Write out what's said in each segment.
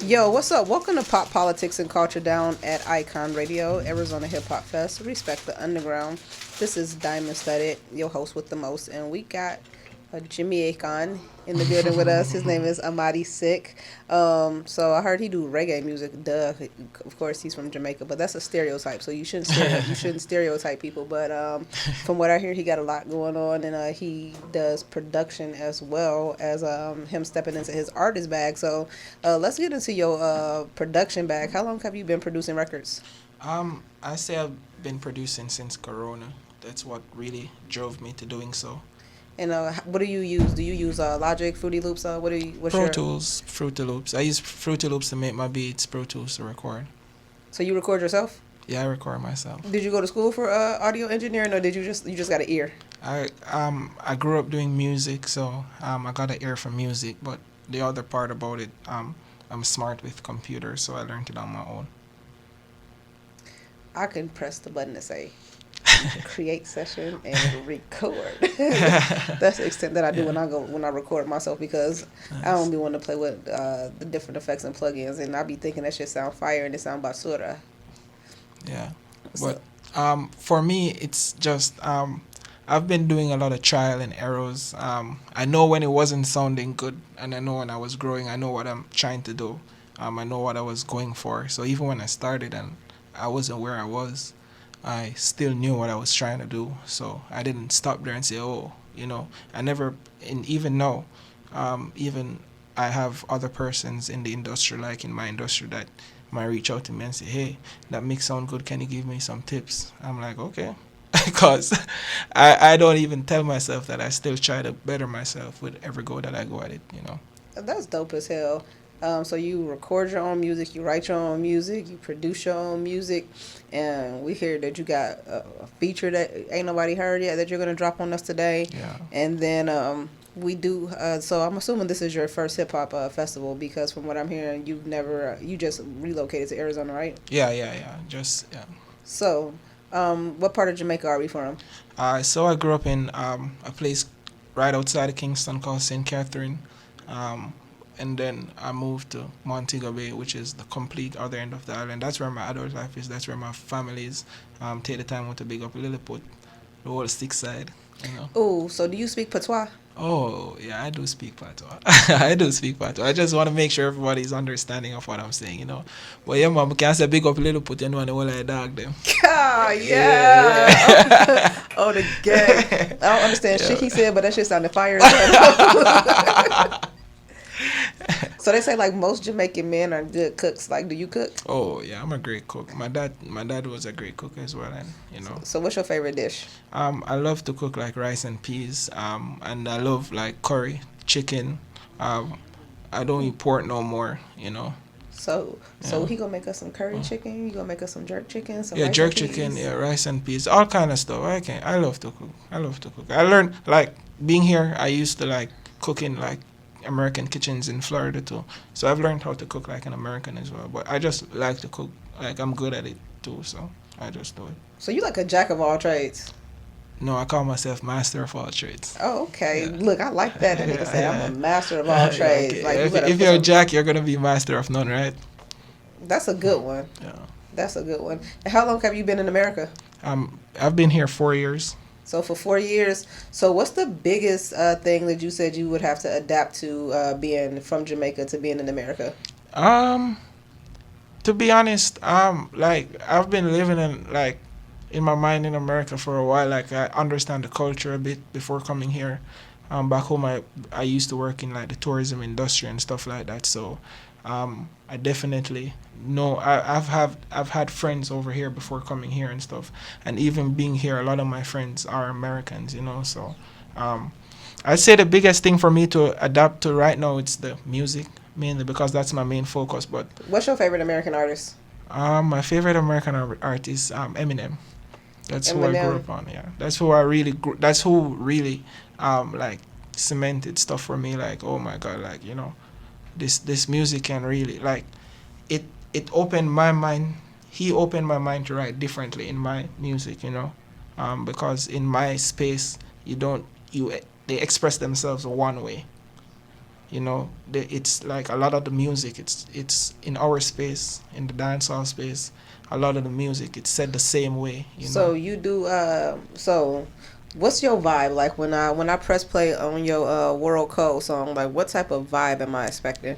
Yo, what's up? Welcome to Pop Politics and Culture down at Icon Radio, Arizona Hip Hop Fest. Respect the underground. This is Dymond Studded, your host with the most, and we got Jimmy Akon in the building with us. His name is Amadi Siq. So I heard he do reggae music. Duh. Of course, he's from Jamaica, but that's a stereotype. So you shouldn't stereotype people. But from what I hear, he got a lot going on, and he does production as well as him stepping into his artist bag. So let's get into your production bag. How long have you been producing records? I say I've been producing since Corona. That's what really drove me to doing so. And what do you use? Do you use Logic, Fruity Loops? Pro Tools, Fruity Loops. I use Fruity Loops to make my beats, Pro Tools to record. So you record yourself? Yeah, I record myself. Did you go to school for audio engineering, or did you just got an ear? I grew up doing music, so I got an ear for music. But the other part about it, I'm smart with computers, so I learned it on my own. I can press the button to say create session and record. That's the extent that I do when I record myself, because nice. I don't be wanting to play with the different effects and plugins, and I be thinking that shit sound fire and it sound basura. Yeah, but for me it's just I've been doing a lot of trial and errors. I know when it wasn't sounding good, and I know when I was growing. I know what I'm trying to do. I know what I was going for. So even when I started and I wasn't where I was, I still knew what I was trying to do. So I didn't stop there and say, I never, and even now, even I have other persons in the industry, like in my industry, that might reach out to me and say, hey, that mix sound good, can you give me some tips? I'm like, okay. Because I don't even tell myself that. I still try to better myself with every go that I go at it, That's dope as hell. So you record your own music, you write your own music, you produce your own music, and we hear that you got a feature that ain't nobody heard yet that you're going to drop on us today. Yeah. And then we do, so I'm assuming this is your first hip-hop festival, because from what I'm hearing, you just relocated to Arizona, right? Yeah. So, what part of Jamaica are we from? So I grew up in a place right outside of Kingston called St. Catherine. And then I moved to Montego Bay, which is the complete other end of the island. That's where my adult life is. That's where my family is. Take the time to big up Lilliput, the whole stick side, Oh, so do you speak patois? Oh, yeah, I do speak patois. I do speak patois. I just want to make sure everybody's understanding of what I'm saying, But yeah, man, we can't say big up Lilliput, and the whole I dog them. Yeah. Oh, the gay. I don't understand shit he said, but that shit sounded fire. So they say, like, most Jamaican men are good cooks. Like, do you cook? Oh yeah, I'm a great cook. My dad was a great cook as well, and So what's your favorite dish? I love to cook like rice and peas. And I love like curry, chicken. I don't eat pork no more. So he gonna make us some curry chicken. You gonna make us some jerk chicken. Some rice jerk and chicken. Yeah, rice and peas, all kind of stuff. I love to cook. I learned, like, being here. I used to like cooking like American kitchens in Florida too. So I've learned how to cook like an American as well. But I just like to cook. Like, I'm good at it too, so I just do it. So you like a jack of all trades? No, I call myself master of all trades. Oh, okay. Yeah. Look, I like that. That nigga said I'm a master of all trades. Okay. Like, if you're a jack, you're gonna be master of none, right? That's a good one. Yeah. That's a good one. And how long have you been in America? I've been here 4 years. So for 4 years. So what's the biggest thing that you said you would have to adapt to being from Jamaica to being in America? To be honest, like, I've been living in my mind in America for a while. Like, I understand the culture a bit before coming here. Back home, I used to work in like the tourism industry and stuff like that. So, I definitely know. I've had friends over here before coming here and stuff. And even being here, a lot of my friends are Americans. So, I'd say the biggest thing for me to adapt to right now, it's the music, mainly because that's my main focus. But what's your favorite American artist? My favorite American artist is Eminem. That's Eminem. Who I grew up on. Yeah, that's who I really. That's who really, like, cemented stuff for me. Like, oh my God, like, this music can really, like, it opened my mind. He opened my mind to write differently in my music. Because in my space, they express themselves one way. It's like a lot of the music. It's in our space, in the dancehall space. A lot of the music it's said the same way. So you do so what's your vibe like when I press play on your World Code song? Like what type of vibe am I expecting?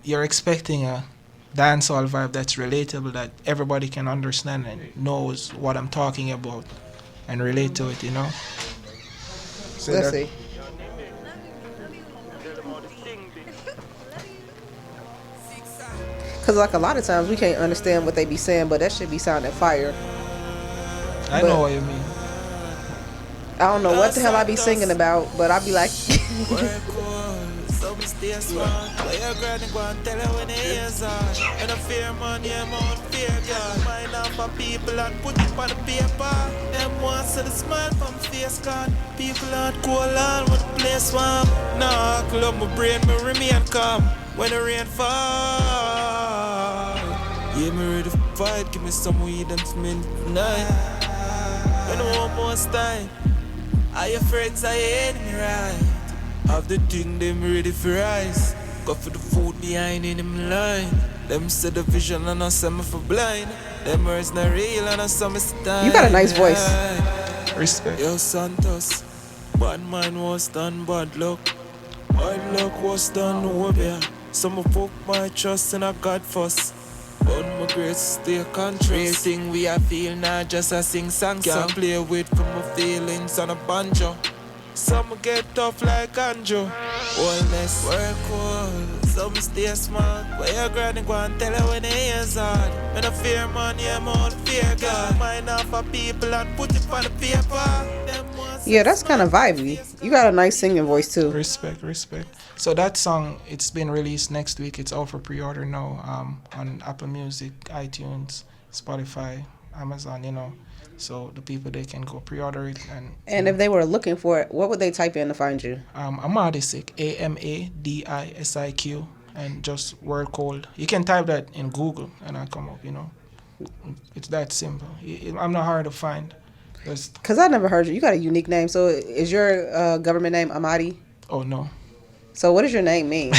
You're expecting a dancehall vibe that's relatable, that everybody can understand and knows what I'm talking about and relate to it. So Let's that see. Cause like a lot of times we can't understand what they be saying, but that should be sounding fire. I know But what you mean. I don't know what the hell I be singing about, but I be like, Work hard, so me stay smart. Why you granny go and tell her when the ears on? When I fear money, I'm on fear God. Mind off for people and put it on the paper. Them want to the smile from face gone. People aren't cool on what the place want. Nah, club my brain, me remain calm. When the rain fall, yeah, me ready to fight. Give me some weed and some night. When the one more time. Are your friends, are your enemy, right? Have the thing, them ready for rise. Go for the food behind in them line. Them said the vision and I say me for blind. Them words not real and I saw me you got a nice voice. Respect. Yo, Santos, bad man was done, bad luck. Bad luck was done, no bear. Some of put my trust in a God first. But my grace stay conscious. Real thing we are feel now, just a sing song. Can't play with for my feelings on a banjo. Some get tough like Anjo. Wellness, work hard, some stay smart. Where your granny go and tell her when the ears hard. When I fear money, I'm on fear God. Mind off for people and put it on the paper. Yeah, that's kind of vibey. You got a nice singing voice too. Respect. So that song, it's been released next week. It's out for pre-order now, on Apple Music, iTunes, Spotify, Amazon. So the people, they can go pre-order it. And if they were looking for it, what would they type in to find you? Amadi Siq, AMADISIQ, and just word code. You can type that in Google and I'll come up. It's that simple. I'm not hard to find. Because I never heard you. You got a unique name. So is your government name Amadi? Oh no. So what does your name mean?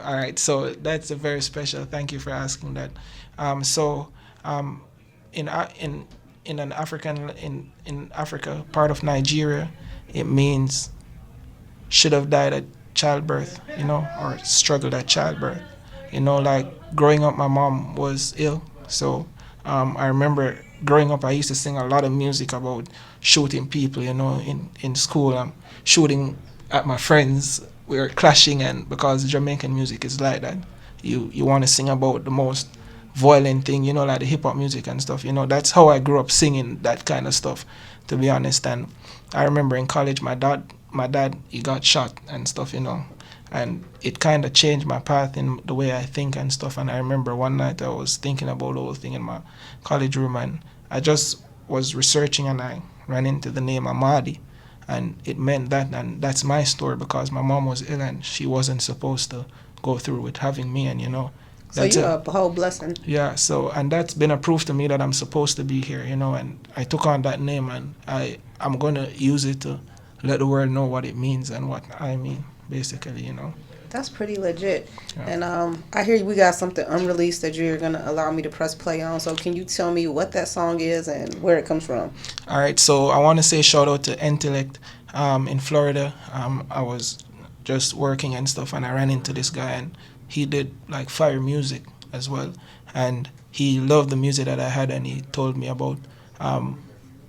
All right, so that's a very special. Thank you for asking that. So, in an African in Africa, part of Nigeria, it means should have died at childbirth, or struggled at childbirth. Like growing up, my mom was ill, so I remember growing up, I used to sing a lot of music about shooting people, in school. Shooting at my friends. We were clashing, and because Jamaican music is like that, you want to sing about the most violent thing, like the hip hop music and stuff. That's how I grew up singing that kind of stuff, to be honest. And I remember in college, my dad, he got shot and stuff, and it kind of changed my path in the way I think and stuff. And I remember one night I was thinking about the whole thing in my college room, and I just was researching, and I ran into the name Amadi. And it meant that, and that's my story, because my mom was ill and she wasn't supposed to go through with having me, and So that's you're a whole blessing. yeah. So, and that's been a proof to me that I'm supposed to be here, and I took on that name, and I'm gonna use it to let the world know what it means and what I mean, basically. That's pretty legit. Yeah. And I hear we got something unreleased that you're gonna allow me to press play on. So can you tell me what that song is and where it comes from? All right, so I want to say shout out to Intellect in Florida. I was just working and stuff, and I ran into this guy, and he did like fire music as well, and he loved the music that I had, and he told me about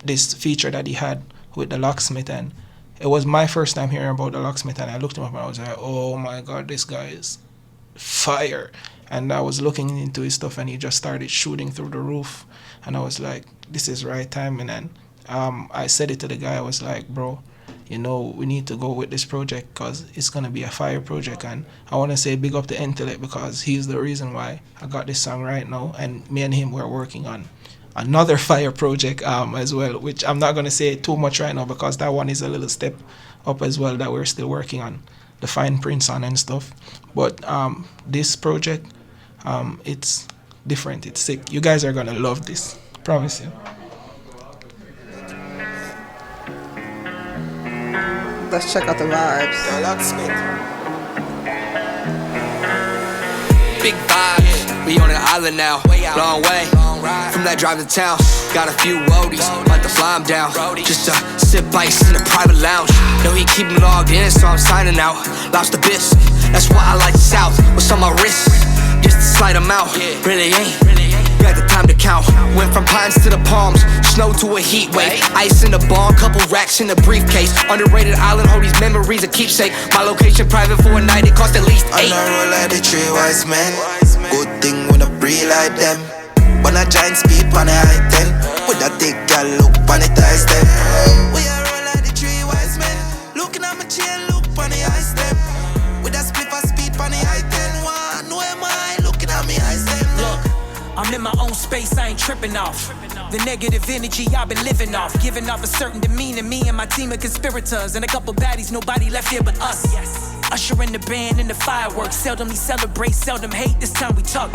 this feature that he had with the locksmith, and it was my first time hearing about the locksmith, and I looked him up and I was like, oh my god, this guy is fire. And I was looking into his stuff, and he just started shooting through the roof, and I was like, this is right timing. And I said it to the guy, I was like, bro, we need to go with this project because it's going to be a fire project. And I want to say big up to Intellect, because he's the reason why I got this song right now, and me and him were working on another fire project as well, which I'm not going to say too much right now, because that one is a little step up as well, that we're still working on the fine prints on and stuff. But this project, it's different, it's sick. You guys are going to love this, promise you. Let's check out the vibes. Yo, locksmith. big vibes. We on an island now, long way from that drive to town. Got a few roadies, about to fly 'em down. Just to sip ice in a private lounge. Know he keep 'em logged in, so I'm signing out. Lobster bisque, that's why I like the South. What's on my wrist? Just to slide 'em out. Really ain't got the time to count. Went from pines to the palms, snow to a heat wave. Ice in the barn, couple racks in the briefcase. Underrated island, hold these memories a keepsake. My location private for a night, it cost at least 8. On a roll like the 3 wise men. Good thing when I breathe like them. When I giant speed on the high 10. With that thick gal look on the ties them. We a roll like the 3 wise men. Looking at my chain, look on the ice them. With that split for speed on the high 10. One, who am I? Looking at me eyes them. Look, I'm in my own space, I ain't tripping off the negative energy I've been living off. Giving off a certain demeanor, me and my team of conspirators. And a couple baddies, nobody left here but us. Usher in the band and the fireworks. Seldomly celebrate, seldom hate, this time we talk.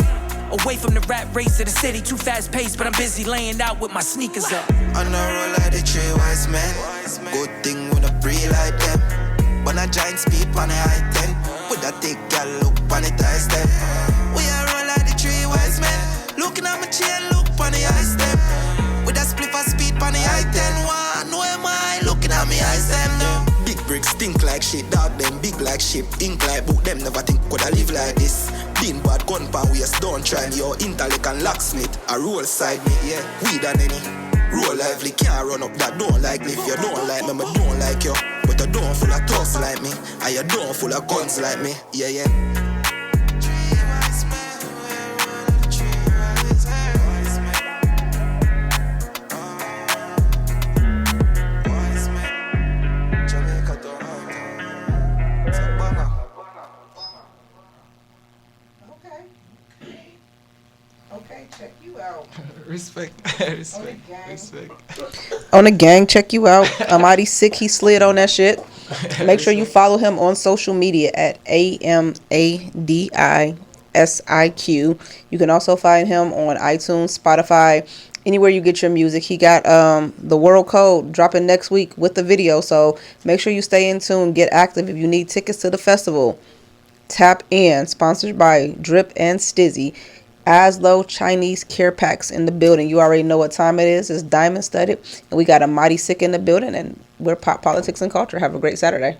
Away from the rat race of the city, too fast paced, but I'm busy laying out with my sneakers up. On a roll like the 3 wise men. Good thing when I breathe like them. When I giant speed on the high 10. With that thick gal look on the ties them. We a roll like the 3 wise men. Looking at my chain, look on the ice them. With that split for speed on the high 10. One, who am I? Looking at me eyes them now. Big bricks stink like shit, dog them big like ship. Ink like book them, never think could I live like this. Bean bad gun power, we don't try me. Your intellect and locksmith, a roll side me, yeah. We done any. Roll lively, can't run up that don't like me. If you don't like me, I don't like you. But you don't full of thugs like me. And you don't full of guns like me, yeah, yeah. Okay, check you out. Respect. On the gang, check you out. Amadi Siq, he slid on that shit. Make sure you follow him on social media at AMADISIQ. You can also find him on iTunes, Spotify, anywhere you get your music. He got the World Code dropping next week with the video, so make sure you stay in tune, get active. If you need tickets to the festival, tap in. Sponsored by Drip and Stizzy. Aslo Chinese Care Packs in the building. You already know what time it is. It's Dymond studded, and we got Amadi Siq in the building, and we're Pop Politics and Culture. Have a great Saturday.